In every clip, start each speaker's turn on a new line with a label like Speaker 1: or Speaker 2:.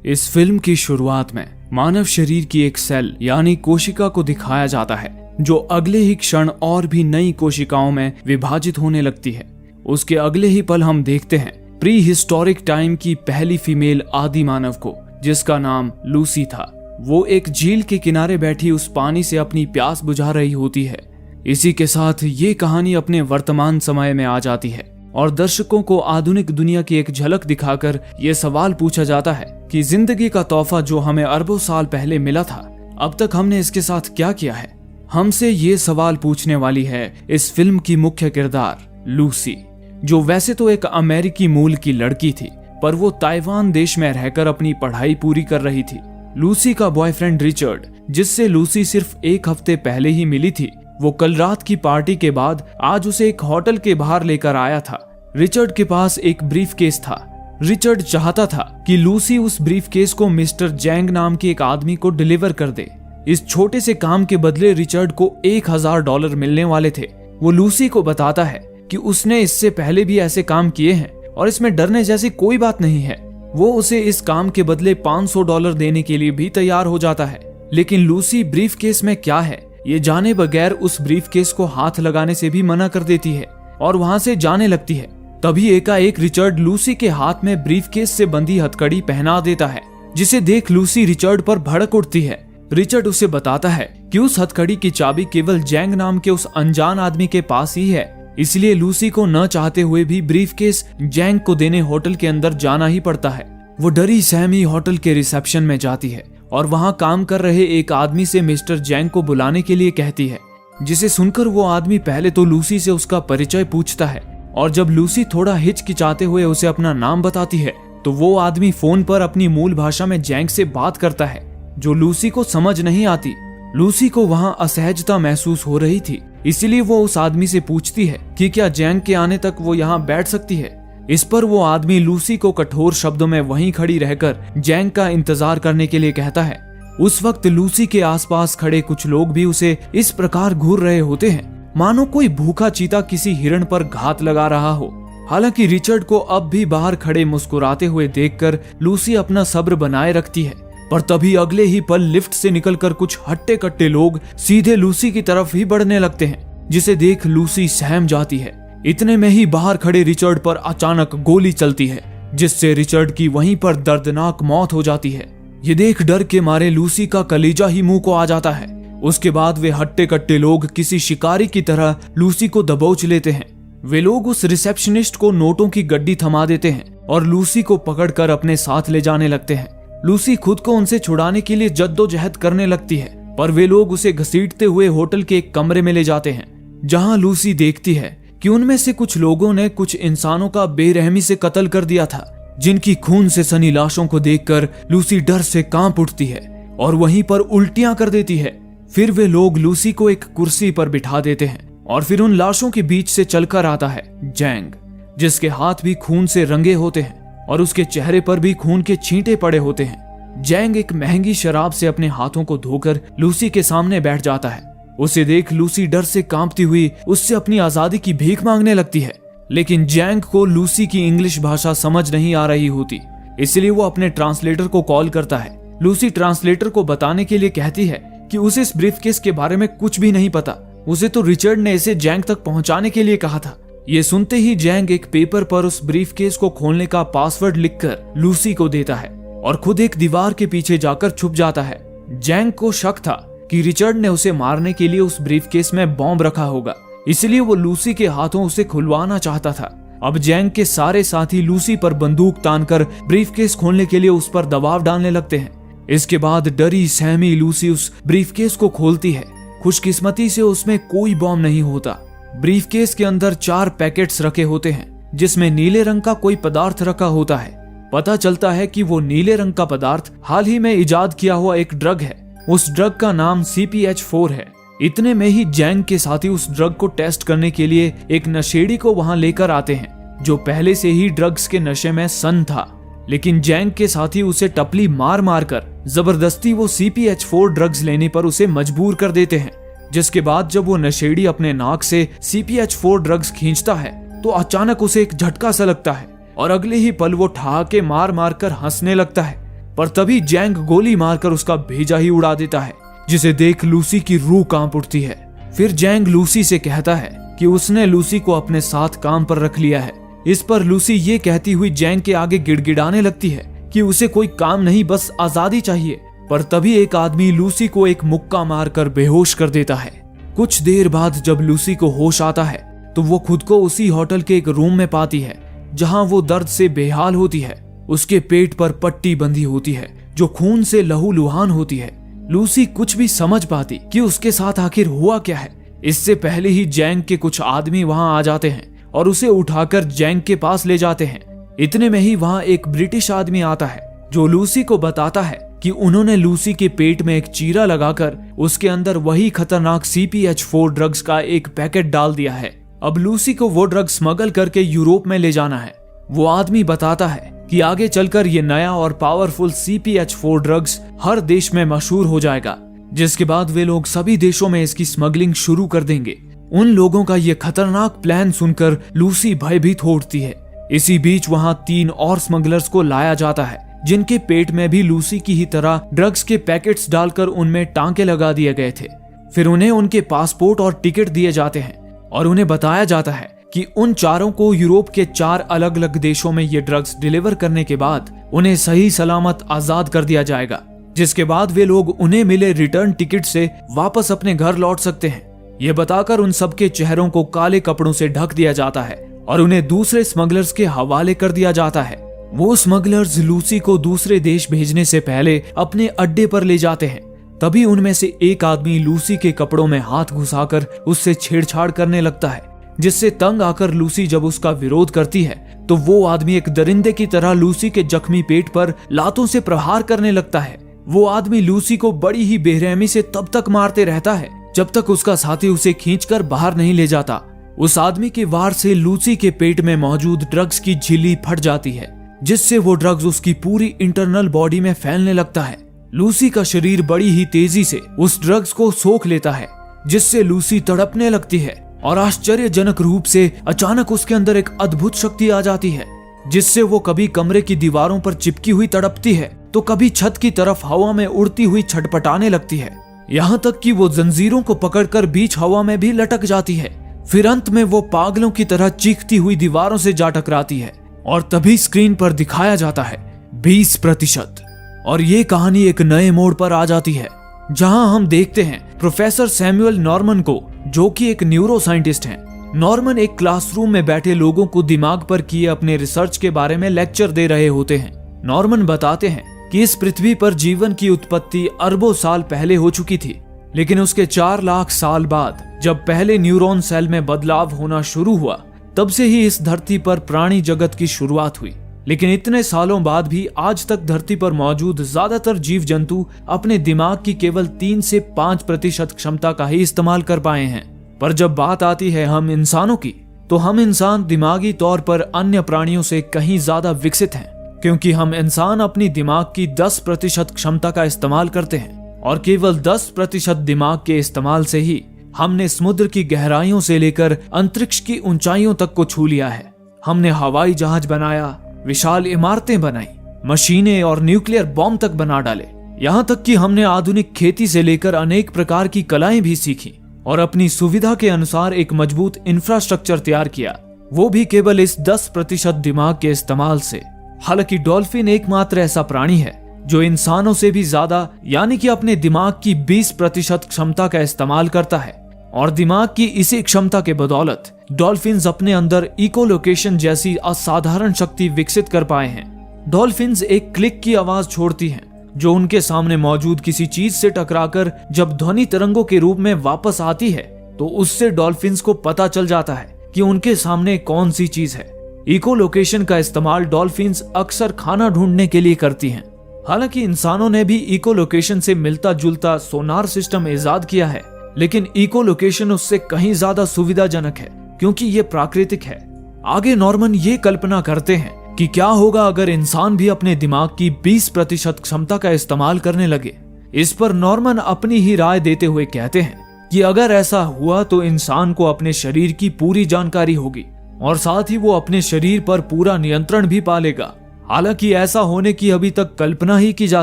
Speaker 1: इस फिल्म की शुरुआत में मानव शरीर की एक सेल यानी कोशिका को दिखाया जाता है जो अगले ही क्षण और भी नई कोशिकाओं में विभाजित होने लगती है। उसके अगले ही पल हम देखते हैं प्री हिस्टोरिक टाइम की पहली फीमेल आदि मानव को, जिसका नाम लूसी था। वो एक झील के किनारे बैठी उस पानी से अपनी प्यास बुझा रही होती है। इसी के साथ ये कहानी अपने वर्तमान समय में आ जाती है और दर्शकों को आधुनिक दुनिया की एक झलक दिखाकर ये सवाल पूछा जाता है कि जिंदगी का तोहफा जो हमें अरबों साल पहले मिला था, अब तक हमने इसके साथ क्या किया है। हमसे ये सवाल पूछने वाली है इस फिल्म की मुख्य किरदार लूसी, जो वैसे तो एक अमेरिकी मूल की लड़की थी, पर वो ताइवान देश में रहकर अपनी पढ़ाई पूरी कर रही थी। लूसी का बॉयफ्रेंड रिचर्ड, जिससे लूसी सिर्फ एक हफ्ते पहले ही मिली थी, वो कल रात की पार्टी के बाद आज उसे एक होटल के बाहर लेकर आया था। रिचर्ड के पास एक ब्रीफकेस था। रिचर्ड चाहता था कि लूसी उस ब्रीफकेस को मिस्टर जैंग नाम के एक आदमी को डिलीवर कर दे। इस छोटे से काम के बदले रिचर्ड को $1000 मिलने वाले थे। वो लूसी को बताता है कि उसने इससे पहले भी ऐसे काम किए हैं और इसमें डरने जैसी कोई बात नहीं है। वो उसे इस काम के बदले $500 देने के लिए भी तैयार हो जाता है। लेकिन लूसी ब्रीफकेस में क्या है ये जाने बगैर उस ब्रीफकेस को हाथ लगाने से भी मना कर देती है और वहां से जाने लगती है। तभी एकाएक रिचर्ड लूसी के हाथ में ब्रीफकेस से बंधी हथकड़ी पहना देता है, जिसे देख लूसी रिचर्ड पर भड़क उठती है। रिचर्ड उसे बताता है कि उस हथकड़ी की चाबी केवल जैंग नाम के उस अनजान आदमी के पास ही है, इसलिए लूसी को न चाहते हुए भी ब्रीफकेस जैंग को देने होटल के अंदर जाना ही पड़ता है। वो डरी सहमी होटल के रिसेप्शन में जाती है और वहां काम कर रहे एक आदमी से मिस्टर जैंग को बुलाने के लिए कहती है, जिसे सुनकर वो आदमी पहले तो लूसी से उसका परिचय पूछता है और जब लूसी थोड़ा हिचकिचाते हुए उसे अपना नाम बताती है तो वो आदमी फोन पर अपनी मूल भाषा में जैंग से बात करता है, जो लूसी को समझ नहीं आती। लूसी को वहां असहजता महसूस हो रही थी, इसीलिए वो उस आदमी से पूछती है कि क्या जैंग के आने तक वो यहाँ बैठ सकती है। इस पर वो आदमी लूसी को कठोर शब्दों में वहीं खड़ी रहकर जैंग का इंतजार करने के लिए कहता है। उस वक्त लूसी के आसपास खड़े कुछ लोग भी उसे इस प्रकार घूर रहे होते हैं मानो कोई भूखा चीता किसी हिरण पर घात लगा रहा हो। हालांकि रिचर्ड को अब भी बाहर खड़े मुस्कुराते हुए देखकर लूसी अपना सब्र बनाए रखती है, पर तभी अगले ही पल लिफ्ट से निकलकर कुछ हट्टे कट्टे लोग सीधे लूसी की तरफ ही बढ़ने लगते हैं, जिसे देख लूसी सहम जाती है। इतने में ही बाहर खड़े रिचर्ड पर अचानक गोली चलती है, जिससे रिचर्ड की वहीं पर दर्दनाक मौत हो जाती है। ये देख डर के मारे लूसी का कलेजा ही मुंह को आ जाता है। उसके बाद वे हट्टे कट्टे लोग किसी शिकारी की तरह लूसी को दबोच लेते हैं। वे लोग उस रिसेप्शनिस्ट को नोटों की गड्डी थमा देते हैं और लूसी को पकड़कर अपने साथ ले जाने लगते हैं। लूसी खुद को उनसे छुड़ाने के लिए जद्दोजहद करने लगती है, पर वे लोग उसे घसीटते हुए होटल के एक कमरे में ले जाते हैं, जहां लूसी देखती है कि उनमें से कुछ लोगों ने कुछ इंसानों का बेरहमी से कत्ल कर दिया था, जिनकी खून से सनी लाशों को देखकर लूसी डर से कांप उठती है और वहीं पर उल्टियां कर देती है। फिर वे लोग लूसी को एक कुर्सी पर बिठा देते हैं और फिर उन लाशों के बीच से चलकर आता है जैंग, जिसके हाथ भी खून से रंगे होते हैं और उसके चेहरे पर भी खून के छींटे पड़े होते हैं। जैंग एक महंगी शराब से अपने हाथों को धोकर लूसी के सामने बैठ जाता है। उसे देख लूसी डर से कांपती हुई उससे अपनी आजादी की भीख मांगने लगती है, लेकिन जैंग को लूसी की इंग्लिश भाषा समझ नहीं आ रही होती, इसलिए वो अपने ट्रांसलेटर को कॉल करता है। लूसी ट्रांसलेटर को बताने के लिए कहती है कि उसे इस ब्रीफकेस के बारे में कुछ भी नहीं पता, उसे तो रिचर्ड ने इसे जैंग तक पहुंचाने के लिए कहा था। ये सुनते ही जैंग एक पेपर पर उस ब्रीफकेस को खोलने का पासवर्ड लिखकर लूसी को देता है और खुद एक दीवार के पीछे जाकर छुप जाता है। जैंग को शक था कि रिचर्ड ने उसे मारने के लिए उस ब्रीफकेस में बॉम्ब रखा होगा, इसलिए वो लूसी के हाथों उसे खुलवाना चाहता था। अब जैंग के सारे साथी लूसी पर बंदूक तानकर ब्रीफकेस खोलने के लिए उस पर दबाव डालने लगते हैं। इसके बाद डरी सहमी लूसी उस ब्रीफकेस को खोलती है। खुशकिस्मती से उसमें कोई बॉम्ब नहीं होता। ब्रीफकेस के अंदर 4 पैकेट्स रखे होते हैं, जिसमें नीले रंग का कोई पदार्थ रखा होता है। पता चलता है कि वो नीले रंग का पदार्थ हाल ही में इजाद किया हुआ एक ड्रग है। उस ड्रग का नाम CPH4 है। इतने में ही जैंग के साथी उस ड्रग को टेस्ट करने के लिए एक नशेड़ी को वहां लेकर आते हैं, जो पहले से ही ड्रग्स के नशे में सन्न था। लेकिन जैंग के साथी उसे टपली मार मार कर जबरदस्ती वो CPH4 ड्रग्स लेने पर उसे मजबूर कर देते हैं। जिसके बाद जब वो नशेड़ी अपने नाक से CPH4 ड्रग्स खींचता है तो अचानक उसे एक झटका सा लगता है और अगले ही पल वो ठहाके मार मार कर हंसने लगता है। पर तभी जैंग गोली मारकर उसका भेजा ही उड़ा देता है, जिसे देख लूसी की रूह कांप उठती है। फिर जैंग लूसी से कहता है कि उसने लूसी को अपने साथ काम पर रख लिया है। इस पर लूसी ये कहती हुई जैंग के आगे गिड़गिड़ाने लगती है कि उसे कोई काम नहीं, बस आजादी चाहिए। पर तभी एक आदमी लूसी को एक मुक्का मारकर बेहोश कर देता है। कुछ देर बाद जब लूसी को होश आता है तो वो खुद को उसी होटल के एक रूम में पाती है जहां वो दर्द से बेहाल होती है। उसके पेट पर पट्टी बंधी होती है जो खून से लहूलुहान होती है। लूसी कुछ भी समझ पाती कि उसके साथ आखिर हुआ क्या है, इससे पहले ही जैंग के कुछ आदमी वहां आ जाते हैं और उसे उठाकर जैंग के पास ले जाते हैं। इतने में ही वहां एक ब्रिटिश आदमी आता है जो लूसी को बताता है कि उन्होंने लूसी के पेट में एक चीरा लगाकर उसके अंदर वही खतरनाक CPH4 ड्रग्स का एक पैकेट डाल दिया है। अब लूसी को वो ड्रग स्मगल करके यूरोप में ले जाना है। वो आदमी बताता है कि आगे चलकर ये नया और पावरफुल CPH4 ड्रग्स हर देश में मशहूर हो जाएगा, जिसके बाद वे लोग सभी देशों में इसकी स्मगलिंग शुरू कर देंगे। उन लोगों का ये खतरनाक प्लान सुनकर लूसी भयभीत हो उठती है। इसी बीच वहां 3 और स्मगलर्स को लाया जाता है जिनके पेट में भी लूसी की ही तरह ड्रग्स के पैकेट्स डालकर उनमें टांके लगा दिए गए थे। फिर उन्हें उनके पासपोर्ट और टिकट दिए जाते हैं और उन्हें बताया जाता है कि उन चारों को यूरोप के 4 अलग अलग देशों में ये ड्रग्स डिलीवर करने के बाद उन्हें सही सलामत आजाद कर दिया जाएगा, जिसके बाद वे लोग उन्हें मिले रिटर्न टिकट से वापस अपने घर लौट सकते हैं। ये बताकर उन सबके चेहरों को काले कपड़ों से ढक दिया जाता है और उन्हें दूसरे स्मगलर्स के हवाले कर दिया जाता है। वो स्मगलर्स लूसी को दूसरे देश भेजने से पहले अपने अड्डे पर ले जाते हैं। तभी उनमें से एक आदमी लूसी के कपड़ों में हाथ घुसाकर उससे छेड़छाड़ करने लगता है, जिससे तंग आकर लूसी जब उसका विरोध करती है तो वो आदमी एक दरिंदे की तरह लूसी के जख्मी पेट पर लातों से प्रहार करने लगता है। वो आदमी लूसी को बड़ी ही बेरहमी से तब तक मारते रहता है जब तक उसका साथी उसे खींचकर बाहर नहीं ले जाता। उस आदमी के वार से लूसी के पेट में मौजूद ड्रग्स की झिल्ली फट जाती है, जिससे वो ड्रग्स उसकी पूरी इंटरनल बॉडी में फैलने लगता है। लूसी का शरीर बड़ी ही तेजी से उस ड्रग्स को सोख लेता है, जिससे लूसी तड़पने लगती है और आश्चर्यजनक रूप से अचानक उसके अंदर एक अद्भुत शक्ति आ जाती है, जिससे वो कभी कमरे की दीवारों पर चिपकी हुई तड़पती है तो कभी छत की तरफ हवा में उड़ती हुई छटपटाने लगती है, यहाँ तक कि वो जंजीरों को पकड़कर बीच हवा में भी लटक जाती है। फिर अंत में वो पागलों की तरह चीखती हुई दीवारों से जा टकराती है और तभी स्क्रीन पर दिखाया जाता है 20%। और ये कहानी एक नए मोड़ पर आ जाती है, जहां हम देखते हैं प्रोफेसर सैमुअल नॉर्मन को, जो कि एक न्यूरो साइंटिस्ट हैं। नॉर्मन एक क्लासरूम में बैठे लोगों को दिमाग पर किए अपने रिसर्च के बारे में लेक्चर दे रहे होते हैं। नॉर्मन बताते हैं कि इस पृथ्वी पर जीवन की उत्पत्ति अरबों साल पहले हो चुकी थी, लेकिन उसके 4 लाख साल बाद जब पहले न्यूरॉन सेल में बदलाव होना शुरू हुआ, तब से ही इस धरती पर प्राणी जगत की शुरुआत हुई। लेकिन इतने सालों बाद भी आज तक धरती पर मौजूद ज्यादातर जीव जंतु अपने दिमाग की केवल 3 से 5% क्षमता का ही इस्तेमाल कर पाए हैं। पर जब बात आती है हम इंसानों की, तो हम इंसान दिमागी तौर पर अन्य प्राणियों से कहीं ज्यादा विकसित हैं, क्योंकि हम इंसान अपनी दिमाग की 10% क्षमता का इस्तेमाल करते हैं और केवल 10% दिमाग के इस्तेमाल से ही हमने समुद्र की गहराइयों से लेकर अंतरिक्ष की ऊंचाइयों तक को छू लिया है। हमने हवाई जहाज बनाया, विशाल इमारतें बनाई, मशीनें और न्यूक्लियर बॉम्ब तक बना डाले, यहाँ तक कि हमने आधुनिक खेती से लेकर अनेक प्रकार की कलाएं भी सीखी और अपनी सुविधा के अनुसार एक मजबूत इंफ्रास्ट्रक्चर तैयार किया, वो भी केवल इस 10% दिमाग के इस्तेमाल से। हालांकि डॉल्फिन एकमात्र ऐसा प्राणी है जो इंसानों से भी ज्यादा यानी कि अपने दिमाग की 20% क्षमता का इस्तेमाल करता है, और दिमाग की इसी क्षमता के बदौलत डॉल्फिन्स अपने अंदर इकोलोकेशन जैसी असाधारण शक्ति विकसित कर पाए हैं। डॉल्फिन्स एक क्लिक की आवाज छोड़ती हैं, जो उनके सामने मौजूद किसी चीज से टकराकर जब ध्वनि तरंगों के रूप में वापस आती है, तो उससे डॉल्फिन्स को पता चल जाता है कि उनके सामने कौन सी चीज है। इकोलोकेशन का इस्तेमाल डॉल्फिन्स अक्सर खाना ढूंढने के लिए करती हैं। हालांकि इंसानों ने भी इकोलोकेशन से मिलता जुलता सोनार सिस्टम इजाद किया है, लेकिन इकोलोकेशन उससे कहीं ज्यादा सुविधाजनक है क्योंकि ये प्राकृतिक है। आगे नॉर्मन ये कल्पना करते हैं कि क्या होगा अगर इंसान भी अपने दिमाग की 20% क्षमता का इस्तेमाल करने लगे। इस पर नॉर्मन अपनी ही राय देते हुए कहते हैं कि अगर ऐसा हुआ तो इंसान को अपने शरीर की पूरी जानकारी होगी और साथ ही वो अपने शरीर पर पूरा नियंत्रण भी पालेगा। हालांकि ऐसा होने की अभी तक कल्पना ही की जा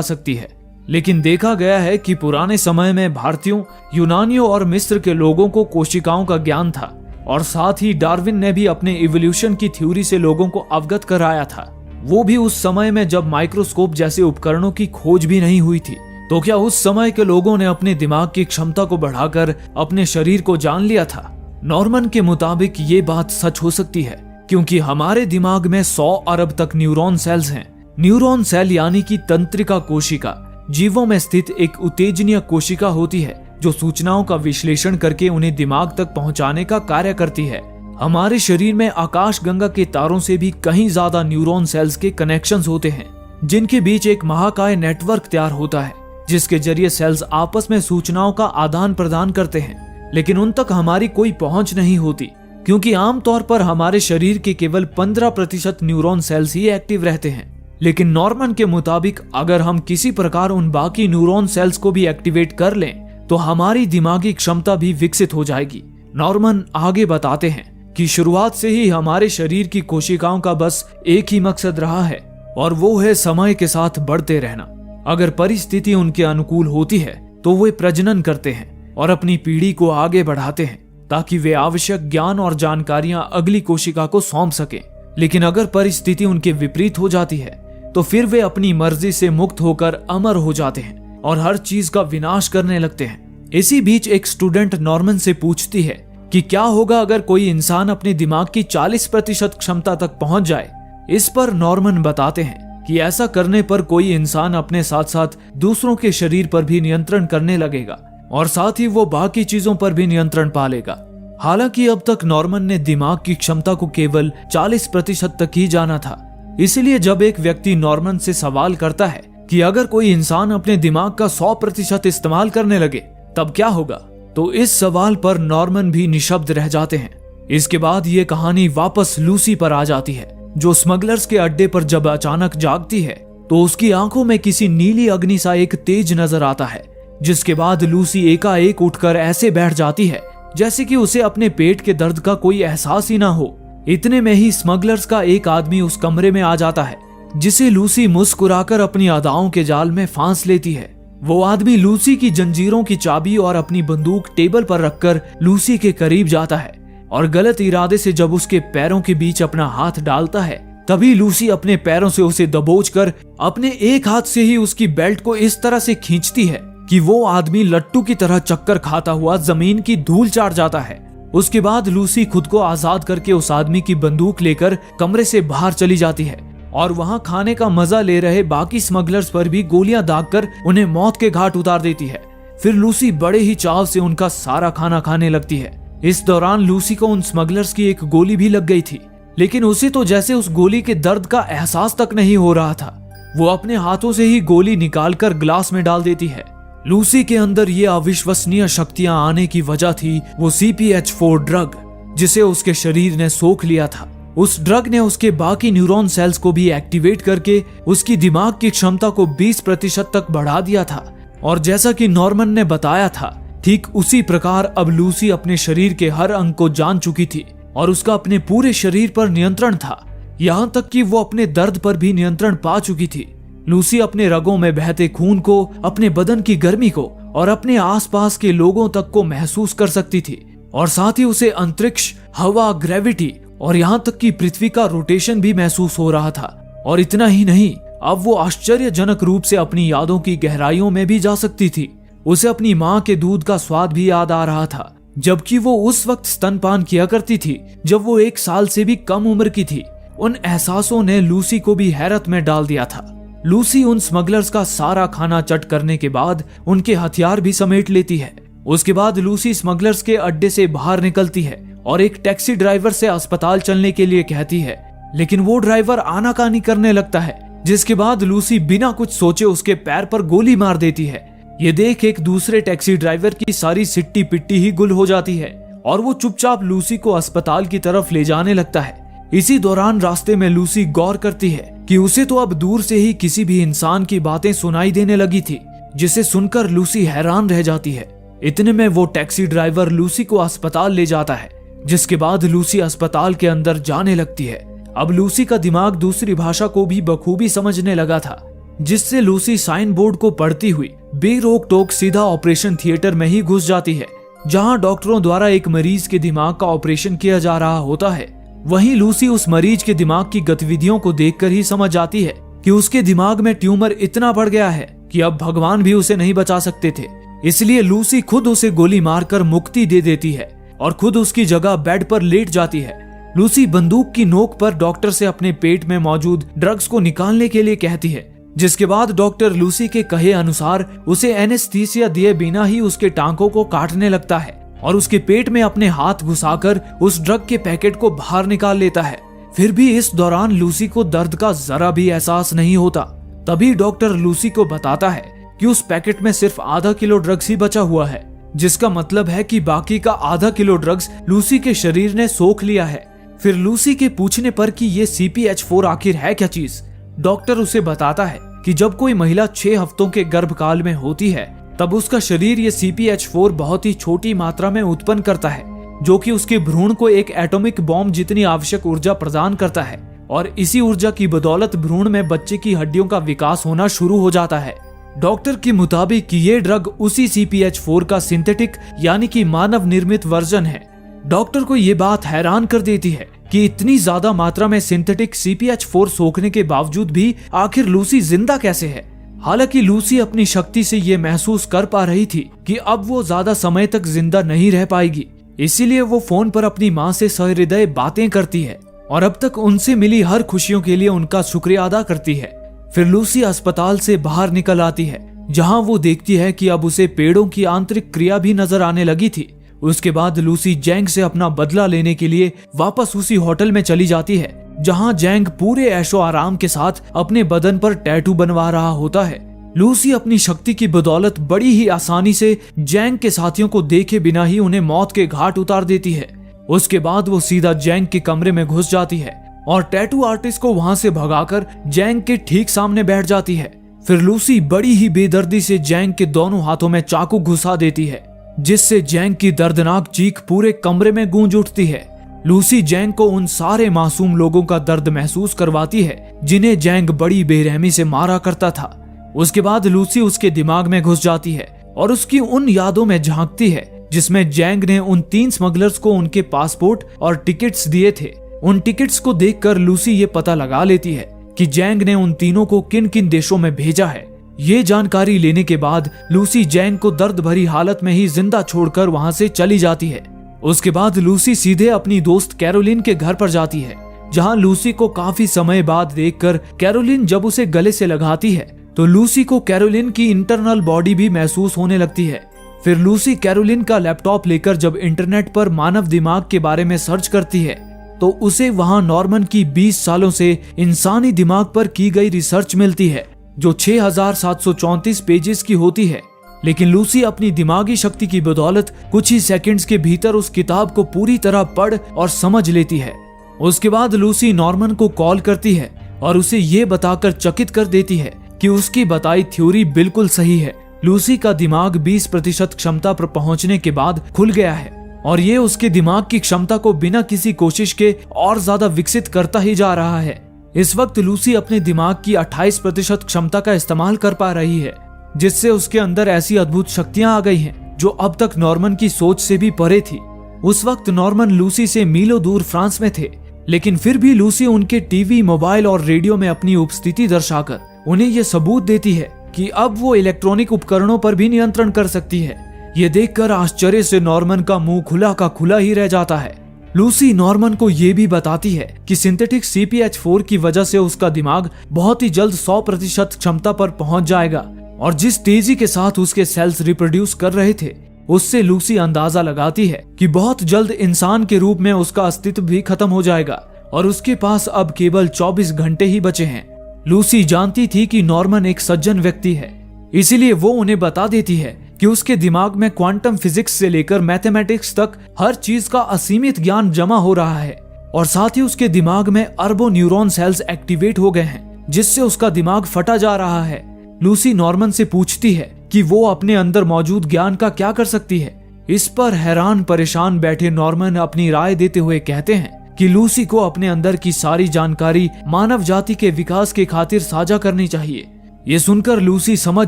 Speaker 1: सकती है, लेकिन देखा गया है कि पुराने समय में भारतीयों, यूनानियों और मिस्र के लोगों को कोशिकाओं का ज्ञान था, और साथ ही डार्विन ने भी अपने इवोल्यूशन की थ्योरी से लोगों को अवगत कराया था। वो भी उस समय में जब माइक्रोस्कोप जैसे उपकरणों की खोज भी नहीं हुई थी। तो क्या उस समय के लोगों ने अपने दिमाग की क्षमता को बढ़ाकर अपने शरीर को जान लिया था? नॉर्मन के मुताबिक ये बात सच हो सकती है, क्योंकि हमारे दिमाग में 100 अरब तक न्यूरॉन सेल्स हैं। न्यूरॉन सेल यानी कि तंत्रिका कोशिका जीवों में स्थित एक उत्तेजनीय कोशिका होती है जो सूचनाओं का विश्लेषण करके उन्हें दिमाग तक पहुंचाने का कार्य करती है। हमारे शरीर में आकाशगंगा के तारों से भी कहीं ज्यादा न्यूरॉन सेल्स के कनेक्शंस होते हैं, जिनके बीच एक महाकाय नेटवर्क तैयार होता है, जिसके जरिए सेल्स आपस में सूचनाओं का आदान प्रदान करते हैं। लेकिन उन तक हमारी कोई पहुंच नहीं होती, क्योंकि आमतौर पर हमारे शरीर के केवल 15% न्यूरॉन सेल्स ही एक्टिव रहते हैं। लेकिन नॉर्मन के मुताबिक अगर हम किसी प्रकार उन बाकी न्यूरॉन सेल्स को भी एक्टिवेट कर लें तो हमारी दिमागी क्षमता भी विकसित हो जाएगी। नॉर्मन आगे बताते हैं कि शुरुआत से ही हमारे शरीर की कोशिकाओं का बस एक ही मकसद रहा है, और वो है समय के साथ बढ़ते रहना। अगर परिस्थिति उनके अनुकूल होती है तो वे प्रजनन करते हैं और अपनी पीढ़ी को आगे बढ़ाते हैं, ताकि वे आवश्यक ज्ञान और जानकारियां अगली कोशिका को सौंप सकें। लेकिन अगर परिस्थिति उनके विपरीत हो जाती है तो फिर वे अपनी मर्जी से मुक्त होकर अमर हो जाते हैं और हर चीज का विनाश करने लगते हैं। इसी बीच एक स्टूडेंट नॉर्मन से पूछती है कि क्या होगा अगर कोई इंसान अपने दिमाग की 40% क्षमता तक पहुंच जाए। इस पर नॉर्मन बताते हैं कि ऐसा करने पर कोई इंसान अपने साथ साथ दूसरों के शरीर पर भी नियंत्रण करने लगेगा, और साथ ही वो बाकी चीजों पर भी नियंत्रण पा लेगा। हालांकि अब तक नॉर्मन ने दिमाग की क्षमता को केवल 40% तक ही जाना था। इसलिए जब एक व्यक्ति नॉर्मन से सवाल करता है कि अगर कोई इंसान अपने दिमाग का 100% इस्तेमाल करने लगे तब क्या होगा, तो इस सवाल पर नॉर्मन भी निशब्द रह जाते हैं। इसके बाद ये कहानी वापस लूसी पर आ जाती है, जो स्मगलर्स के अड्डे पर जब अचानक जागती है तो उसकी आंखों में किसी नीली अग्नि सा एक तेज नजर आता है, जिसके बाद लूसी एकाएक उठकर ऐसे बैठ जाती है जैसे कि उसे अपने पेट के दर्द का कोई एहसास ही ना हो। इतने में ही स्मगलर्स का एक आदमी उस कमरे में आ जाता है, जिसे लूसी मुस्कुराकर अपनी अदाओं के जाल में फांस लेती है। वो आदमी लूसी की जंजीरों की चाबी और अपनी बंदूक टेबल पर रखकर लूसी के करीब जाता है, और गलत इरादे से जब उसके पैरों के बीच अपना हाथ डालता है तभी लूसी अपने पैरों से उसे दबोचकर अपने एक हाथ से ही उसकी बेल्ट को इस तरह से खींचती है कि वो आदमी लट्टू की तरह चक्कर खाता हुआ जमीन की धूल चाट जाता है। उसके बाद लूसी खुद को आजाद करके उस आदमी की बंदूक लेकर कमरे से बाहर चली जाती है, और वहां खाने का मजा ले रहे बाकी स्मगलर्स पर भी गोलियां दागकर उन्हें मौत के घाट उतार देती है। फिर लूसी बड़े ही चाव से उनका सारा खाना खाने लगती है। इस दौरान लूसी को उन स्मगलर्स की एक गोली भी लग गई थी, लेकिन उसे तो जैसे उस गोली के दर्द का एहसास तक नहीं हो रहा था। वो अपने हाथों से ही गोली निकालकर ग्लास में डाल देती है। लूसी के अंदर ये अविश्वसनीय शक्तियां आने की वजह थी वो CPH4 ड्रग, जिसे उसके शरीर ने सोख लिया था। उस ड्रग ने उसके बाकी न्यूरॉन सेल्स को भी एक्टिवेट करके उसकी दिमाग की क्षमता को 20% तक बढ़ा दिया था। और जैसा कि नॉर्मन ने बताया था, ठीक उसी प्रकार अब लूसी अपने शरीर के हर अंग को जान चुकी थी और उसका अपने पूरे शरीर पर नियंत्रण था, यहाँ तक कि वो अपने दर्द पर भी नियंत्रण पा चुकी थी। लूसी अपने रगों में बहते खून को, अपने बदन की गर्मी को और अपने आसपास के लोगों तक को महसूस कर सकती थी, और साथ ही उसे अंतरिक्ष, हवा, ग्रेविटी और यहाँ तक कि पृथ्वी का रोटेशन भी महसूस हो रहा था। और इतना ही नहीं, अब वो आश्चर्यजनक रूप से अपनी यादों की गहराइयों में भी जा सकती थी। उसे अपनी माँ के दूध का स्वाद भी याद आ रहा था, जबकि वो उस वक्त स्तनपान किया करती थी जब वो 1 साल से भी कम उम्र की थी। उन एहसासों ने लूसी को भी हैरत में डाल दिया था। लूसी उन स्मगलर्स का सारा खाना चट करने के बाद उनके हथियार भी समेट लेती है। उसके बाद लूसी स्मगलर्स के अड्डे से बाहर निकलती है और एक टैक्सी ड्राइवर से अस्पताल चलने के लिए कहती है, लेकिन वो ड्राइवर आनाकानी करने लगता है, जिसके बाद लूसी बिना कुछ सोचे उसके पैर पर गोली मार देती है। ये देख एक दूसरे टैक्सी ड्राइवर की सारी सिट्टी पिट्टी ही गुल हो जाती है और वो चुपचाप लूसी को अस्पताल की तरफ ले जाने लगता है। इसी दौरान रास्ते में लूसी गौर करती है कि उसे तो अब दूर से ही किसी भी इंसान की बातें सुनाई देने लगी थी, जिसे सुनकर लूसी हैरान रह जाती है। इतने में वो टैक्सी ड्राइवर लूसी को अस्पताल ले जाता है, जिसके बाद लूसी अस्पताल के अंदर जाने लगती है। अब लूसी का दिमाग दूसरी भाषा को भी बखूबी समझने लगा था, जिससे लूसी साइन बोर्ड को पढ़ती हुई बेरोक टोक सीधा ऑपरेशन थिएटर में ही घुस जाती है, जहां डॉक्टरों द्वारा एक मरीज के दिमाग का ऑपरेशन किया जा रहा होता है। वहीं लूसी उस मरीज के दिमाग की गतिविधियों को देखकर ही समझ जाती है कि उसके दिमाग में ट्यूमर इतना बढ़ गया है कि अब भगवान भी उसे नहीं बचा सकते थे। इसलिए लूसी खुद उसे गोली मारकर मुक्ति दे देती है और खुद उसकी जगह बेड पर लेट जाती है। लूसी बंदूक की नोक पर डॉक्टर से अपने पेट में मौजूद ड्रग्स को निकालने के लिए कहती है, जिसके बाद डॉक्टर लूसी के कहे अनुसार उसे एनेस्थीसिया दिए बिना ही उसके टांकों को काटने लगता है और उसके पेट में अपने हाथ घुसाकर उस ड्रग के पैकेट को बाहर निकाल लेता है। फिर भी इस दौरान लूसी को दर्द का जरा भी एहसास नहीं होता। तभी डॉक्टर लूसी को बताता है कि उस पैकेट में सिर्फ आधा किलो ड्रग्स ही बचा हुआ है, जिसका मतलब है कि बाकी का आधा किलो ड्रग्स लूसी के शरीर ने सोख लिया है। फिर लूसी के पूछने पर कि ये CPH4 आखिर है क्या चीज, डॉक्टर उसे बताता है कि जब कोई महिला 6 हफ्तों के गर्भकाल में होती है तब उसका शरीर ये CPH4 बहुत ही छोटी मात्रा में उत्पन्न करता है, जो कि उसके भ्रूण को एक एटॉमिक बॉम्ब जितनी आवश्यक ऊर्जा प्रदान करता है और इसी ऊर्जा की बदौलत भ्रूण में बच्चे की हड्डियों का विकास होना शुरू हो जाता है। डॉक्टर के मुताबिक ये ड्रग उसी CPH4 का सिंथेटिक यानी कि मानव निर्मित वर्जन है। डॉक्टर को ये बात हैरान कर देती है कि इतनी ज्यादा मात्रा में सिंथेटिक CPH4 सोखने के बावजूद भी आखिर लूसी जिंदा कैसे है। हालांकि लूसी अपनी शक्ति से ये महसूस कर पा रही थी कि अब वो ज्यादा समय तक जिंदा नहीं रह पाएगी, इसीलिए वो फोन पर अपनी माँ से सहृदय बातें करती है और अब तक उनसे मिली हर खुशियों के लिए उनका शुक्रिया अदा करती है। फिर लूसी अस्पताल से बाहर निकल आती है, जहां वो देखती है कि अब उसे पेड़ों की आंतरिक क्रिया भी नजर आने लगी थी। उसके बाद लूसी जैंग से अपना बदला लेने के लिए वापस उसी होटल में चली जाती है, जहां जैंग पूरे ऐशो आराम के साथ अपने बदन पर टैटू बनवा रहा होता है। लूसी अपनी शक्ति की बदौलत बड़ी ही आसानी से जैंग के साथियों को देखे बिना ही उन्हें मौत के घाट उतार देती है। उसके बाद वो सीधा जैंग के कमरे में घुस जाती है और टैटू आर्टिस्ट को वहां से भगाकर जैंग के ठीक सामने बैठ जाती है। फिर लूसी बड़ी ही बेदर्दी से जैंग के दोनों हाथों में चाकू घुसा देती है, जिससे जैंग की दर्दनाक चीख पूरे कमरे में गूंज उठती है। लूसी जैंग को उन सारे मासूम लोगों का दर्द महसूस करवाती है जिन्हें जैंग बड़ी बेरहमी से मारा करता था। उसके बाद लूसी उसके दिमाग में घुस जाती है और उसकी उन यादों में झांकती है जिसमें जैंग ने उन 3 स्मगलर्स को उनके पासपोर्ट और टिकट्स दिए थे। उन टिकट्स को देखकर लूसी ये पता लगा लेती है कि जैंग ने उन तीनों को किन किन देशों में भेजा है। ये जानकारी लेने के बाद लूसी जैंग को दर्द भरी हालत में ही जिंदा छोड़कर वहां से चली जाती है। उसके बाद लूसी सीधे अपनी दोस्त कैरोलिन के घर पर जाती है, जहां लूसी को काफी समय बाद देखकर कैरोलिन जब उसे गले से लगाती है तो लूसी को कैरोलिन की इंटरनल बॉडी भी महसूस होने लगती है। फिर लूसी कैरोलिन का लैपटॉप लेकर जब इंटरनेट पर मानव दिमाग के बारे में सर्च करती है तो उसे वहां नॉर्मन की 20 सालों से इंसानी दिमाग पर की गई रिसर्च मिलती है, जो 6734 पेजेस की होती है। लेकिन लूसी अपनी दिमागी शक्ति की बदौलत कुछ ही सेकंड्स के भीतर उस किताब को पूरी तरह पढ़ और समझ लेती है। उसके बाद लूसी नॉर्मन को कॉल करती है और उसे ये बताकर चकित कर देती है कि उसकी बताई थ्योरी बिल्कुल सही है। लूसी का दिमाग 20% क्षमता पर पहुंचने के बाद खुल गया है और ये उसके दिमाग की क्षमता को बिना किसी कोशिश के और ज्यादा विकसित करता ही जा रहा है। इस वक्त लूसी अपने दिमाग की 28% क्षमता का इस्तेमाल कर पा रही है, जिससे उसके अंदर ऐसी अद्भुत शक्तियां आ गई हैं जो अब तक नॉर्मन की सोच से भी परे थी। उस वक्त नॉर्मन लूसी से मीलों दूर फ्रांस में थे, लेकिन फिर भी लूसी उनके टीवी, मोबाइल और रेडियो में अपनी उपस्थिति दर्शाकर उन्हें यह सबूत देती है कि अब वो इलेक्ट्रॉनिक उपकरणों पर भी नियंत्रण कर सकती है। ये देखकर आश्चर्य से नॉर्मन का मुंह खुला का खुला ही रह जाता है। लूसी नॉर्मन को ये भी बताती है कि सिंथेटिक CPH4 की वजह से उसका दिमाग बहुत ही जल्द 100% क्षमता पर पहुंच जाएगा और जिस तेजी के साथ उसके सेल्स रिप्रोड्यूस कर रहे थे, उससे लूसी अंदाजा लगाती है कि बहुत जल्द इंसान के रूप में उसका अस्तित्व भी खत्म हो जाएगा और उसके पास अब केवल 24 घंटे ही बचे हैं। लूसी जानती थी कि नॉर्मन एक सज्जन व्यक्ति है, इसीलिए वो उन्हें बता देती है कि उसके दिमाग में क्वांटम फिजिक्स से लेकर मैथमेटिक्स तक हर चीज का असीमित ज्ञान जमा हो रहा है और साथ ही उसके दिमाग में अरबों न्यूरॉन सेल्स एक्टिवेट हो गए हैं, जिससे उसका दिमाग फटा जा रहा है। लूसी नॉर्मन से पूछती है कि वो अपने अंदर मौजूद ज्ञान का क्या कर सकती है। इस पर हैरान परेशान बैठे नॉर्मन अपनी राय देते हुए कहते हैं कि लूसी को अपने अंदर की सारी जानकारी मानव जाति के विकास के खातिर साझा करनी चाहिए। ये सुनकर लूसी समझ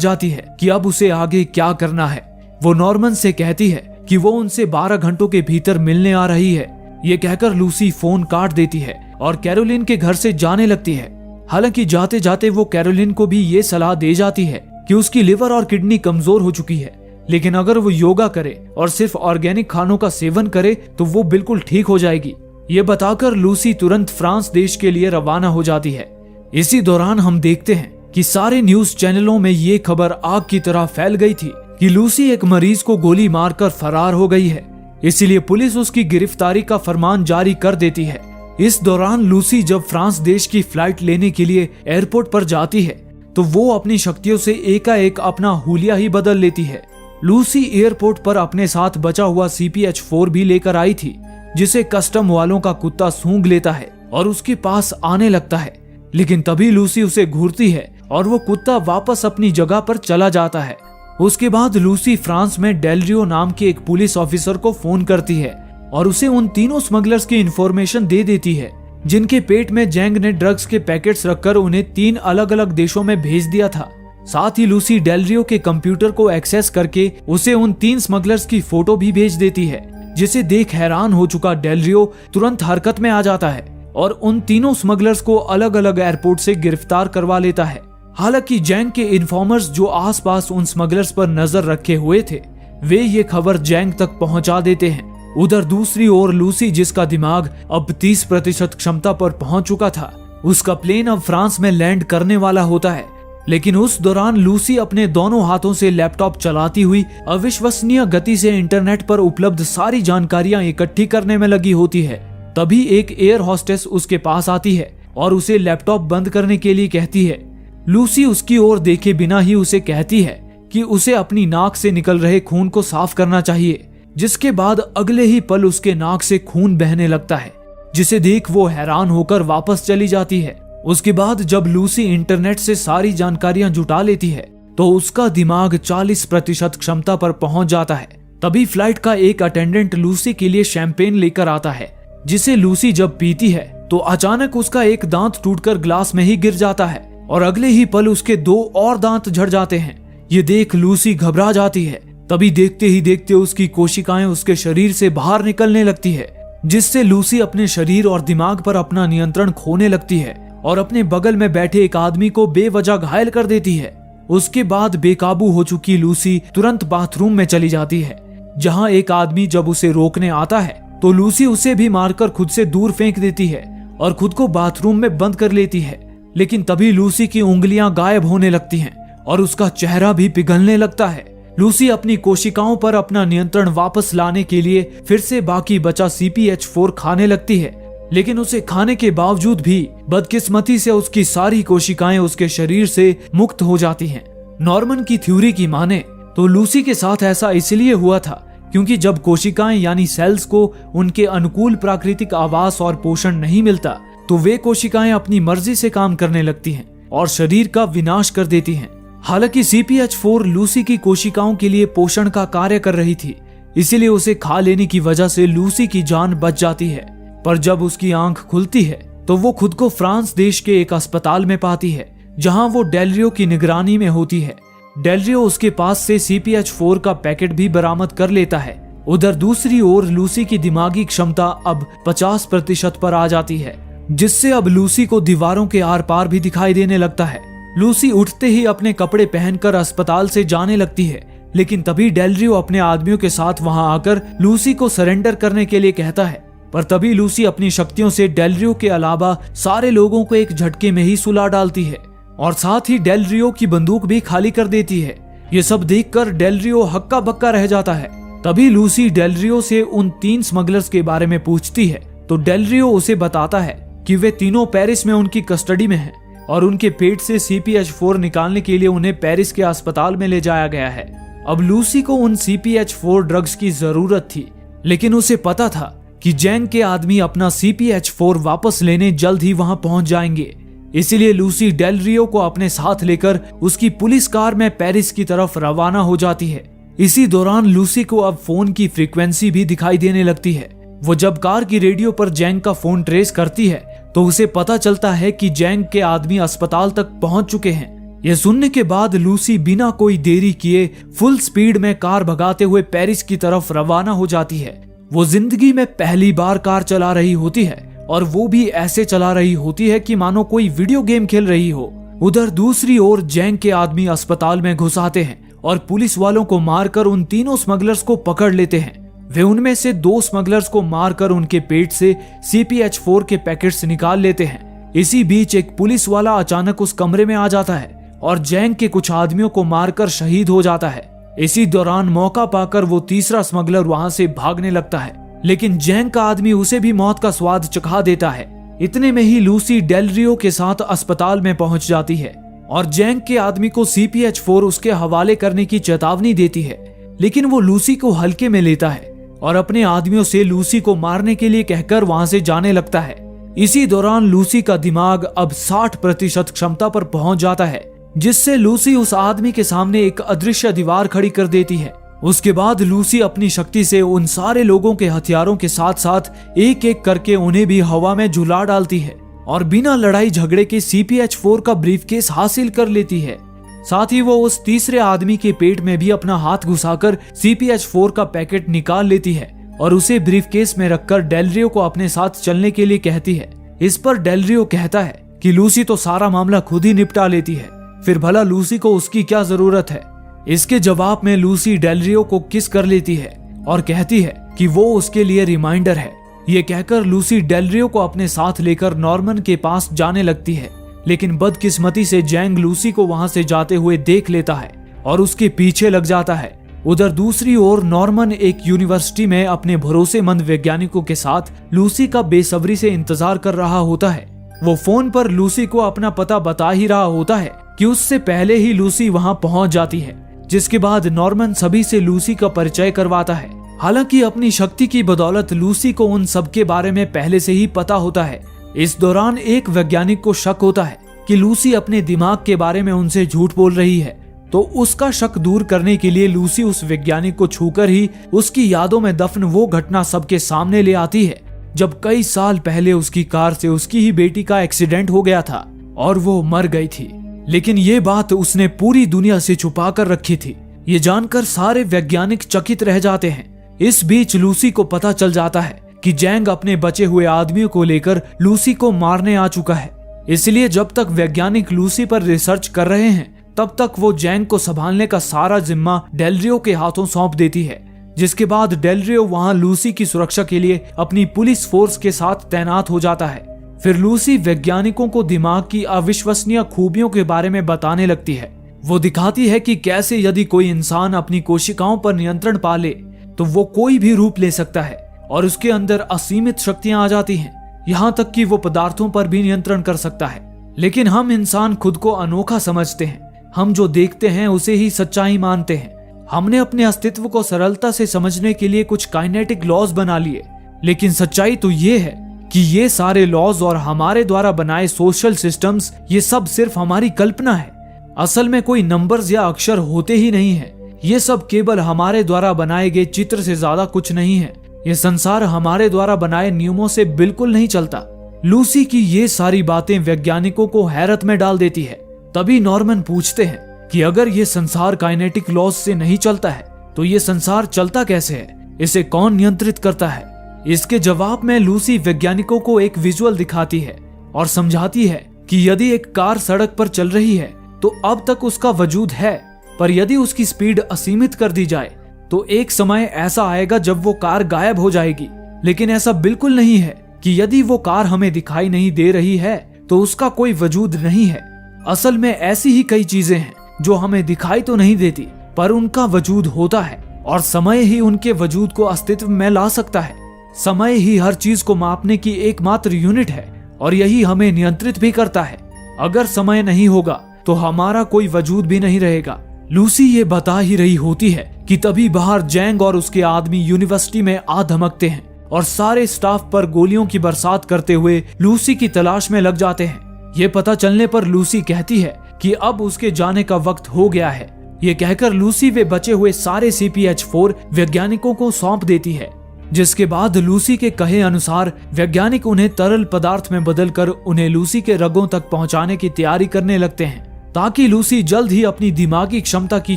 Speaker 1: जाती है कि अब उसे आगे क्या करना है। वो नॉर्मन से कहती है कि वो उनसे 12 घंटों के भीतर मिलने आ रही है। ये कहकर लूसी फोन काट देती है और कैरोलिन के घर से जाने लगती है। हालांकि जाते जाते वो कैरोलिन को भी ये सलाह दे जाती है कि उसकी लिवर और किडनी कमजोर हो चुकी है, लेकिन अगर वो योगा करे और सिर्फ ऑर्गेनिक खानों का सेवन करे तो वो बिल्कुल ठीक हो जाएगी। ये बताकर लूसी तुरंत फ्रांस देश के लिए रवाना हो जाती है। इसी दौरान हम देखते हैं कि सारे न्यूज चैनलों में ये खबर आग की तरह फैल गई थी कि लूसी एक मरीज को गोली मारकर फरार हो गई है। इसीलिए पुलिस उसकी गिरफ्तारी का फरमान जारी कर देती है। इस दौरान लूसी जब फ्रांस देश की फ्लाइट लेने के लिए एयरपोर्ट पर जाती है तो वो अपनी शक्तियों से एकाएक अपना हुलिया ही बदल लेती है। लूसी एयरपोर्ट पर अपने साथ बचा हुआ CPH-4 भी लेकर आई थी, जिसे कस्टम वालों का कुत्ता सूंघ लेता है और उसके पास आने लगता है। लेकिन तभी लूसी उसे घूरती है और वो कुत्ता वापस अपनी जगह पर चला जाता है। उसके बाद लूसी फ्रांस में डेलरियो नाम के एक पुलिस ऑफिसर को फोन करती है और उसे उन तीनों स्मगलर्स की इंफॉर्मेशन दे देती है जिनके पेट में जैंग ने ड्रग्स के पैकेट्स रखकर उन्हें 3 अलग अलग देशों में भेज दिया था। साथ ही लूसी डेलरियो के कंप्यूटर को एक्सेस करके उसे उन 3 स्मगलर्स की फोटो भी भेज देती है, जिसे देख हैरान हो चुका डेलरियो तुरंत हरकत में आ जाता है और उन तीनों स्मगलर्स को अलग अलग एयरपोर्ट से गिरफ्तार करवा लेता है। हालांकि जैंग के इन्फॉर्मर्स जो आसपास उन स्मगलर्स पर नजर रखे हुए थे, वे ये खबर जैंग तक पहुंचा देते हैं। उधर दूसरी ओर लूसी, जिसका दिमाग अब 30% क्षमता पर पहुंच चुका था, उसका प्लेन अब फ्रांस में लैंड करने वाला होता है। लेकिन उस दौरान लूसी अपने दोनों हाथों से लैपटॉप चलाती हुई अविश्वसनीय गति से इंटरनेट पर उपलब्ध सारी जानकारियां इकट्ठी करने में लगी होती है। तभी एक एयर होस्टेस उसके पास आती है और उसे लैपटॉप बंद करने के लिए कहती है। लूसी उसकी ओर देखे बिना ही उसे कहती है कि उसे अपनी नाक से निकल रहे खून को साफ करना चाहिए, जिसके बाद अगले ही पल उसके नाक से खून बहने लगता है, जिसे देख वो हैरान होकर वापस चली जाती है। उसके बाद जब लूसी इंटरनेट से सारी जानकारियां जुटा लेती है तो उसका दिमाग 40% क्षमता पर पहुंच जाता है। तभी फ्लाइट का एक अटेंडेंट लूसी के लिए शैंपेन लेकर आता है, जिसे लूसी जब पीती है तो अचानक उसका एक दांत टूटकर ग्लास में ही गिर जाता है और अगले ही पल उसके 2 और दांत झड़ जाते हैं। ये देख लूसी घबरा जाती है। तभी देखते ही देखते उसकी कोशिकाएं उसके शरीर से बाहर निकलने लगती है, जिससे लूसी अपने शरीर और दिमाग पर अपना नियंत्रण खोने लगती है और अपने बगल में बैठे एक आदमी को बेवजह घायल कर देती है। उसके बाद बेकाबू हो चुकी लूसी तुरंत बाथरूम में चली जाती है, जहां एक आदमी जब उसे रोकने आता है तो लूसी उसे भी मारकर खुद से दूर फेंक देती है और खुद को बाथरूम में बंद कर लेती है। लेकिन तभी लूसी की उंगलियां गायब होने लगती हैं और उसका चेहरा भी पिघलने लगता है। लूसी अपनी कोशिकाओं पर अपना नियंत्रण वापस लाने के लिए फिर से बाकी बचा CPH-4 खाने लगती है, लेकिन उसे खाने के बावजूद भी बदकिस्मती से उसकी सारी कोशिकाएं उसके शरीर से मुक्त हो जाती हैं। नॉर्मन की थ्योरी की माने तो लूसी के साथ ऐसा इसलिए हुआ था क्योंकि जब कोशिकाएं यानी सेल्स को उनके अनुकूल प्राकृतिक आवास और पोषण नहीं मिलता तो वे कोशिकाएं अपनी मर्जी से काम करने लगती हैं और शरीर का विनाश कर देती हैं। हालांकि CPH-4 लूसी की कोशिकाओं के लिए पोषण का कार्य कर रही थी, इसीलिए उसे खा लेने की वजह से लूसी की जान बच जाती है। पर जब उसकी आंख खुलती है तो वो खुद को फ्रांस देश के एक अस्पताल में पाती है, जहां वो डेलरियो की निगरानी में होती है। डेलरियो उसके पास से CPH-4 का पैकेट भी बरामद कर लेता है। उधर दूसरी ओर लूसी की दिमागी क्षमता अब 50% पर आ जाती है, जिससे अब लूसी को दीवारों के आर पार भी दिखाई देने लगता है। लूसी उठते ही अपने कपड़े पहनकर अस्पताल से जाने लगती है, लेकिन तभी डेलरियो अपने आदमियों के साथ वहां आकर लूसी को सरेंडर करने के लिए कहता है। पर तभी लूसी अपनी शक्तियों से डेलरियो के अलावा सारे लोगों को एक झटके में ही सुला डालती है और साथ ही डेलरियो की बंदूक भी खाली कर देती है। ये सब देखकर डेलरियो हक्का बक्का रह जाता है। तभी लूसी डेलरियो से उन 3 स्मगलर्स के बारे में पूछती है तो डेलरियो उसे बताता है कि वे तीनों पेरिस में उनकी कस्टडी में हैं और उनके पेट से CPH-4 निकालने के लिए उन्हें पेरिस के अस्पताल में ले जाया गया है। अब लूसी को उन CPH-4 ड्रग्स की जरूरत थी, लेकिन उसे पता था कि जैंग के आदमी अपना CPH-4 वापस लेने जल्द ही वहां पहुंच जाएंगे। इसीलिए लूसी डेलरियो को अपने साथ लेकर उसकी पुलिस कार में पेरिस की तरफ रवाना हो जाती है। इसी दौरान लूसी को अब फोन की फ्रीक्वेंसी भी दिखाई देने लगती है। वो जब कार की रेडियो पर जैंग का फोन ट्रेस करती है तो उसे पता चलता है कि जैंग के आदमी अस्पताल तक पहुंच चुके हैं। यह सुनने के बाद लूसी बिना कोई देरी किए फुल स्पीड में कार भगाते हुए पेरिस की तरफ रवाना हो जाती है। वो जिंदगी में पहली बार कार चला रही होती है और वो भी ऐसे चला रही होती है कि मानो कोई वीडियो गेम खेल रही हो। उधर दूसरी ओर जैंग के आदमी अस्पताल में घुस आते हैं और पुलिस वालों को मारकर उन तीनों स्मगलर्स को पकड़ लेते हैं। वे उनमें से 2 स्मगलर्स को मारकर उनके पेट से CPH4 के पैकेट्स निकाल लेते हैं। इसी बीच एक पुलिस वाला अचानक उस कमरे में आ जाता है और जैंग के कुछ आदमियों को मारकर शहीद हो जाता है। इसी दौरान मौका पाकर वो तीसरा स्मगलर वहां से भागने लगता है, लेकिन जैंग का आदमी उसे भी मौत का स्वाद चखा देता है। इतने में ही लूसी डेल रियो के साथ अस्पताल में पहुंच जाती है और जैंग के आदमी को CPH4 उसके हवाले करने की चेतावनी देती है, लेकिन वो लूसी को हल्के में लेता है और अपने आदमियों से लूसी को मारने के लिए कहकर वहां से जाने लगता है। इसी दौरान लूसी का दिमाग अब 60% क्षमता पर पहुंच जाता है, जिससे लूसी उस आदमी के सामने एक अदृश्य दीवार खड़ी कर देती है। उसके बाद लूसी अपनी शक्ति से उन सारे लोगों के हथियारों के साथ साथ एक एक करके उन्हें भी हवा में झुला डालती है और बिना लड़ाई झगड़े के CPH4 का ब्रीफकेस हासिल कर लेती है। साथ ही वो उस तीसरे आदमी के पेट में भी अपना हाथ घुसाकर CPH4 का पैकेट निकाल लेती है और उसे ब्रीफकेस में रखकर डेल रियो को अपने साथ चलने के लिए कहती है। इस पर डेल रियो कहता है कि लूसी तो सारा मामला खुद ही निपटा लेती है, फिर भला लूसी को उसकी क्या जरूरत है। इसके जवाब में लूसी डेल रियो को किस कर लेती है और कहती है कि वो उसके लिए रिमाइंडर है। ये कहकर लूसी डेल रियो को अपने साथ लेकर नॉर्मन के पास जाने लगती है, लेकिन बदकिस्मती से जैंग लूसी को वहां से जाते हुए देख लेता है और उसके पीछे लग जाता है। उधर दूसरी ओर नॉर्मन एक यूनिवर्सिटी में अपने भरोसेमंद वैज्ञानिकों के साथ लूसी का बेसब्री से इंतजार कर रहा होता है। वो फोन पर लूसी को अपना पता बता ही रहा होता है कि उससे पहले ही लूसी वहां पहुंच जाती है, जिसके बाद नॉर्मन सभी से लूसी का परिचय करवाता है। हालांकि अपनी शक्ति की बदौलत लूसी को उन सब के बारे में पहले से ही पता होता है। इस दौरान एक वैज्ञानिक को शक होता है कि लूसी अपने दिमाग के बारे में उनसे झूठ बोल रही है, तो उसका शक दूर करने के लिए लूसी उस वैज्ञानिक को छूकर ही उसकी यादों में दफन वो घटना सबके सामने ले आती है जब कई साल पहले उसकी कार से उसकी ही बेटी का एक्सीडेंट हो गया था और वो मर गई थी। लेकिन ये बात उसने पूरी दुनिया से छुपा कर रखी थी। ये जानकर सारे वैज्ञानिक चकित रह जाते हैं। इस बीच लूसी को पता चल जाता है कि जैंग अपने बचे हुए आदमियों को लेकर लूसी को मारने आ चुका है। इसलिए जब तक वैज्ञानिक लूसी पर रिसर्च कर रहे हैं तब तक वो जैंग को संभालने का सारा जिम्मा डेल रियो के हाथों सौंप देती है, जिसके बाद डेल रियो वहां लूसी की सुरक्षा के लिए अपनी पुलिस फोर्स के साथ तैनात हो जाता है। फिर लूसी वैज्ञानिकों को दिमाग की अविश्वसनीय खूबियों के बारे में बताने लगती है। वो दिखाती है कि कैसे यदि कोई इंसान अपनी कोशिकाओं पर नियंत्रण पा ले तो वो कोई भी रूप ले सकता है और उसके अंदर असीमित शक्तियां आ जाती हैं, यहाँ तक कि वो पदार्थों पर भी नियंत्रण कर सकता है। लेकिन हम इंसान खुद को अनोखा समझते हैं। हम जो देखते हैं उसे ही सच्चाई मानते हैं। हमने अपने अस्तित्व को सरलता से समझने के लिए कुछ काइनेटिक लॉज बना लिए, लेकिन सच्चाई तो ये है कि ये सारे लॉज और हमारे द्वारा बनाए सोशल सिस्टम्स, ये सब सिर्फ हमारी कल्पना है। असल में कोई नंबर्स या अक्षर होते ही नहीं है। ये सब केवल हमारे द्वारा बनाए गए चित्र से ज्यादा कुछ नहीं है। ये संसार हमारे द्वारा बनाए नियमों से बिल्कुल नहीं चलता। लूसी की ये सारी बातें वैज्ञानिकों को हैरत में डाल देती है। तभी नॉर्मन पूछते हैं कि अगर ये संसार काइनेटिक लॉज से नहीं चलता है तो ये संसार चलता कैसे है, इसे कौन नियंत्रित करता है। इसके जवाब में लूसी वैज्ञानिकों को एक विजुअल दिखाती है और समझाती है कि यदि एक कार सड़क पर चल रही है तो अब तक उसका वजूद है, पर यदि उसकी स्पीड असीमित कर दी जाए तो एक समय ऐसा आएगा जब वो कार गायब हो जाएगी। लेकिन ऐसा बिल्कुल नहीं है कि यदि वो कार हमें दिखाई नहीं दे रही है तो उसका कोई वजूद नहीं है। असल में ऐसी ही कई चीजें हैं जो हमें दिखाई तो नहीं देती पर उनका वजूद होता है और समय ही उनके वजूद को अस्तित्व में ला सकता है। समय ही हर चीज को मापने की एकमात्र यूनिट है और यही हमें नियंत्रित भी करता है। अगर समय नहीं होगा तो हमारा कोई वजूद भी नहीं रहेगा। लूसी ये बता ही रही होती है कि तभी बाहर जैंग और उसके आदमी यूनिवर्सिटी में आ धमकते हैं और सारे स्टाफ पर गोलियों की बरसात करते हुए लूसी की तलाश में लग जाते हैं। ये पता चलने पर लूसी कहती है कि अब उसके जाने का वक्त हो गया है। ये कहकर लूसी वे बचे हुए सारे CPH4 वैज्ञानिकों को सौंप देती है। जिसके बाद लूसी के कहे अनुसार वैज्ञानिक उन्हें तरल पदार्थ में बदलकर उन्हें लूसी के रगों तक पहुंचाने की तैयारी करने लगते हैं, ताकि लूसी जल्द ही अपनी दिमागी क्षमता की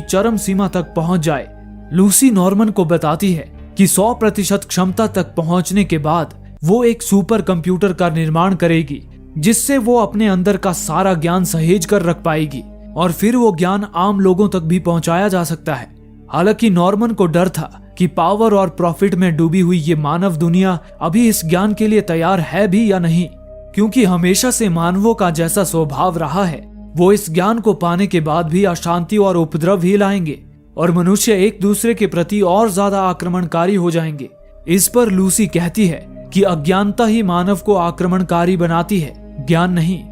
Speaker 1: चरम सीमा तक पहुंच जाए। लूसी नॉर्मन को बताती है कि 100% क्षमता तक पहुंचने के बाद वो एक सुपर कंप्यूटर का निर्माण करेगी, जिससे वो अपने अंदर का सारा ज्ञान सहेज कर रख पाएगी और फिर वो ज्ञान आम लोगों तक भी पहुंचाया जा सकता है। हालांकि नॉर्मन को डर था कि पावर और प्रॉफिट में डूबी हुई ये मानव दुनिया अभी इस ज्ञान के लिए तैयार है भी या नहीं, क्योंकि हमेशा से मानवों का जैसा स्वभाव रहा है वो इस ज्ञान को पाने के बाद भी अशांति और उपद्रव ही लाएंगे और मनुष्य एक दूसरे के प्रति और ज्यादा आक्रमणकारी हो जाएंगे। इस पर लूसी कहती है कि अज्ञानता ही मानव को आक्रमणकारी बनाती है, ज्ञान नहीं।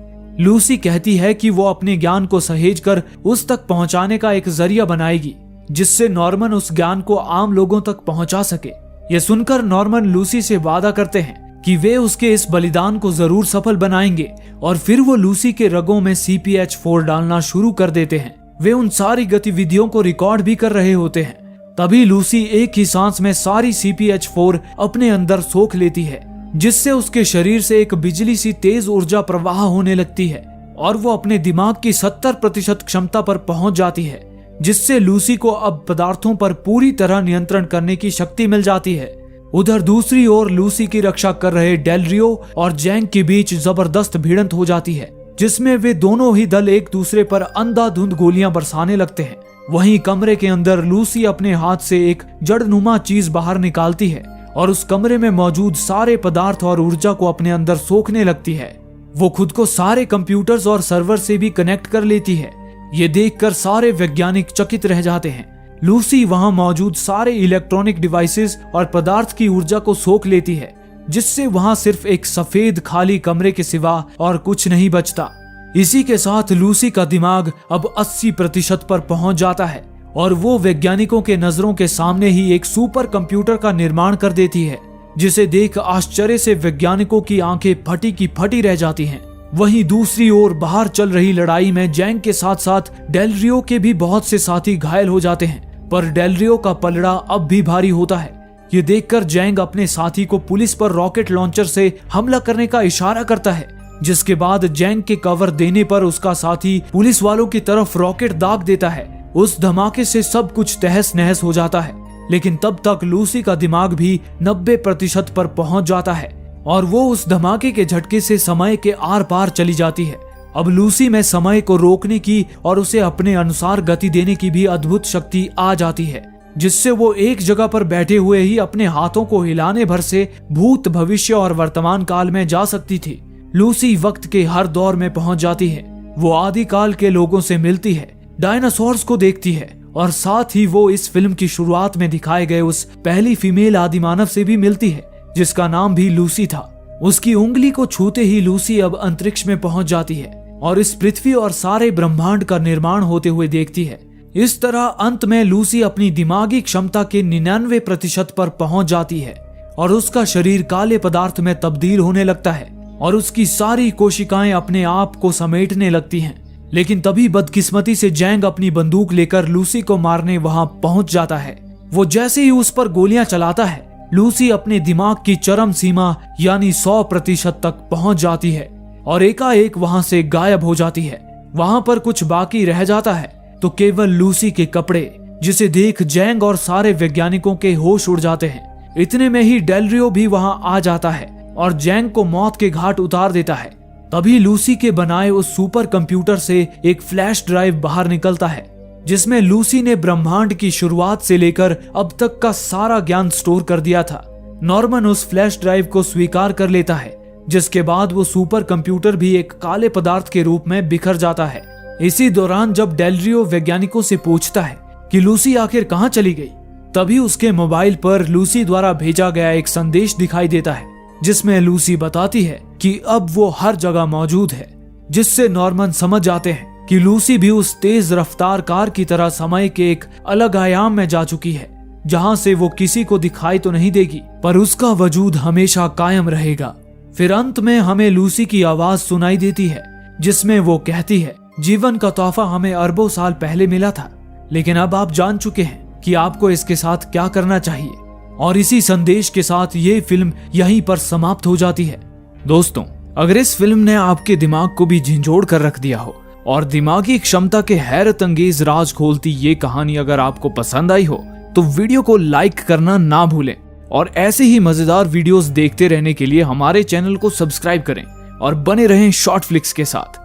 Speaker 1: लूसी कहती है कि वो अपने ज्ञान को सहेज कर उस तक पहुंचाने का एक जरिया बनाएगी, जिससे नॉर्मन उस ज्ञान को आम लोगों तक पहुंचा सके। ये सुनकर नॉर्मन लूसी से वादा करते हैं कि वे उसके इस बलिदान को जरूर सफल बनाएंगे और फिर वो लूसी के रगों में CPH4 डालना शुरू कर देते हैं। वे उन सारी गतिविधियों को रिकॉर्ड भी कर रहे होते हैं। तभी लूसी एक ही सांस में सारी CPH4 अपने अंदर सोख लेती है, जिससे उसके शरीर से एक बिजली सी तेज ऊर्जा प्रवाह होने लगती है और वो अपने दिमाग की 70% क्षमता पर पहुंच जाती है, जिससे लूसी को अब पदार्थों पर पूरी तरह नियंत्रण करने की शक्ति मिल जाती है। उधर दूसरी ओर लूसी की रक्षा कर रहे डेलरियो और जैंग के बीच जबरदस्त भिड़ंत हो जाती है, जिसमें वे दोनों ही दल एक दूसरे पर अंधाधुंध गोलियां बरसाने लगते हैं। वहीं कमरे के अंदर लूसी अपने हाथ से एक जड़नुमा चीज बाहर निकालती है और उस कमरे में मौजूद सारे पदार्थ और ऊर्जा को अपने अंदर सोखने लगती है। वो खुद को सारे कंप्यूटर्स और सर्वर से भी कनेक्ट कर लेती है। ये देखकर सारे वैज्ञानिक चकित रह जाते हैं। लूसी वहां मौजूद सारे इलेक्ट्रॉनिक डिवाइसेस और पदार्थ की ऊर्जा को सोख लेती है, जिससे वहां सिर्फ एक सफेद खाली कमरे के सिवा और कुछ नहीं बचता। इसी के साथ लूसी का दिमाग अब 80% पर पहुंच जाता है और वो वैज्ञानिकों के नजरों के सामने ही एक सुपर कंप्यूटर का निर्माण कर देती है, जिसे देख आश्चर्य से वैज्ञानिकों की आंखें फटी की फटी रह जाती हैं। वहीं दूसरी ओर बाहर चल रही लड़ाई में जैंग के साथ साथ डेलरियो के भी बहुत से साथी घायल हो जाते हैं, पर डेलरियो का पलड़ा अब भी भारी होता है। ये देखकर जैंग अपने साथी को पुलिस पर रॉकेट लॉन्चर से हमला करने का इशारा करता है, जिसके बाद जैंग के कवर देने पर उसका साथी पुलिस वालों की तरफ रॉकेट दाग देता है। उस धमाके से सब कुछ तहस नहस हो जाता है, लेकिन तब तक लूसी का दिमाग भी 90% पर पहुंच जाता है और वो उस धमाके के झटके से समय के आर पार चली जाती है। अब लूसी में समय को रोकने की और उसे अपने अनुसार गति देने की भी अद्भुत शक्ति आ जाती है, जिससे वो एक जगह पर बैठे हुए ही अपने हाथों को हिलाने भर से भूत, भविष्य और वर्तमान काल में जा सकती थी। लूसी वक्त के हर दौर में पहुंच जाती है। वो आदि काल के लोगों से मिलती है, डायनासोर्स को देखती है और साथ ही वो इस फिल्म की शुरुआत में दिखाए गए उस पहली फीमेल आदिमानव से भी मिलती है, जिसका नाम भी लूसी था। उसकी उंगली को छूते ही लूसी अब अंतरिक्ष में पहुंच जाती है और इस पृथ्वी और सारे ब्रह्मांड का निर्माण होते हुए देखती है। इस तरह अंत में लूसी अपनी दिमागी क्षमता के 99% पर पहुंच जाती है और उसका शरीर काले पदार्थ में तब्दील होने लगता है और उसकी सारी कोशिकाएं अपने आप को समेटने लगती हैं। लेकिन तभी बदकिस्मती से जैंग अपनी बंदूक लेकर लूसी को मारने वहां पहुंच जाता है। वो जैसे ही उस पर गोलियां चलाता है, लूसी अपने दिमाग की चरम सीमा यानी 100% तक पहुंच जाती है और एकाएक वहां से गायब हो जाती है। वहां पर कुछ बाकी रह जाता है तो केवल लूसी के कपड़े, जिसे देख जैंग और सारे वैज्ञानिकों के होश उड़ जाते हैं। इतने में ही डेलरियो भी वहां आ जाता है और जैंग को मौत के घाट उतार देता है। तभी लूसी के बनाए उस सुपर कंप्यूटर से एक फ्लैश ड्राइव बाहर निकलता है, जिसमें लूसी ने ब्रह्मांड की शुरुआत से लेकर अब तक का सारा ज्ञान स्टोर कर दिया था। नॉर्मन उस फ्लैश ड्राइव को स्वीकार कर लेता है, जिसके बाद वो सुपर कंप्यूटर भी एक काले पदार्थ के रूप में बिखर जाता है। इसी दौरान जब डेलरियो वैज्ञानिकों से पूछता है कि लूसी आखिर कहां चली गई, तभी उसके मोबाइल पर लूसी द्वारा भेजा गया एक संदेश दिखाई देता है, जिसमें लूसी बताती है कि अब वो हर जगह मौजूद है, जिससे नॉर्मन समझ जाते हैं कि लूसी भी उस तेज रफ्तार कार की तरह समय के एक अलग आयाम में जा चुकी है, जहां से वो किसी को दिखाई तो नहीं देगी, पर उसका वजूद हमेशा कायम रहेगा। फिर अंत में हमें लूसी की आवाज सुनाई देती है, जिसमें वो कहती है, जीवन का तोहफा हमें अरबों साल पहले मिला था, लेकिन अब आप जान चुके हैं कि आपको इसके साथ क्या करना चाहिए। और इसी संदेश के साथ ये फिल्म यहीं पर समाप्त हो जाती है। दोस्तों, अगर इस फिल्म ने आपके दिमाग को भी झंझोड़ कर रख दिया हो और दिमागी क्षमता के हैरत अंगेज राज खोलती ये कहानी अगर आपको पसंद आई हो तो वीडियो को लाइक करना ना भूलें और ऐसे ही मजेदार वीडियोस देखते रहने के लिए हमारे चैनल को सब्सक्राइब करें और बने रहें शॉर्ट फ्लिक्स के साथ।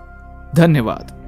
Speaker 1: धन्यवाद।